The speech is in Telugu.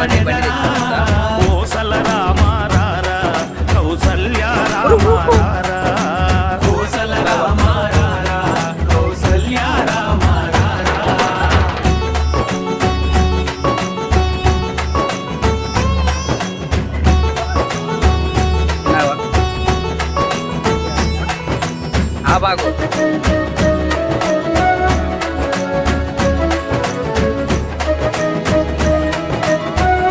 అనే బండి తెచ్చుకుంటా. కోసల రామారారా కౌసల్య రామారారా కోసల రామారారా కౌసల్య రామారారా. బాగు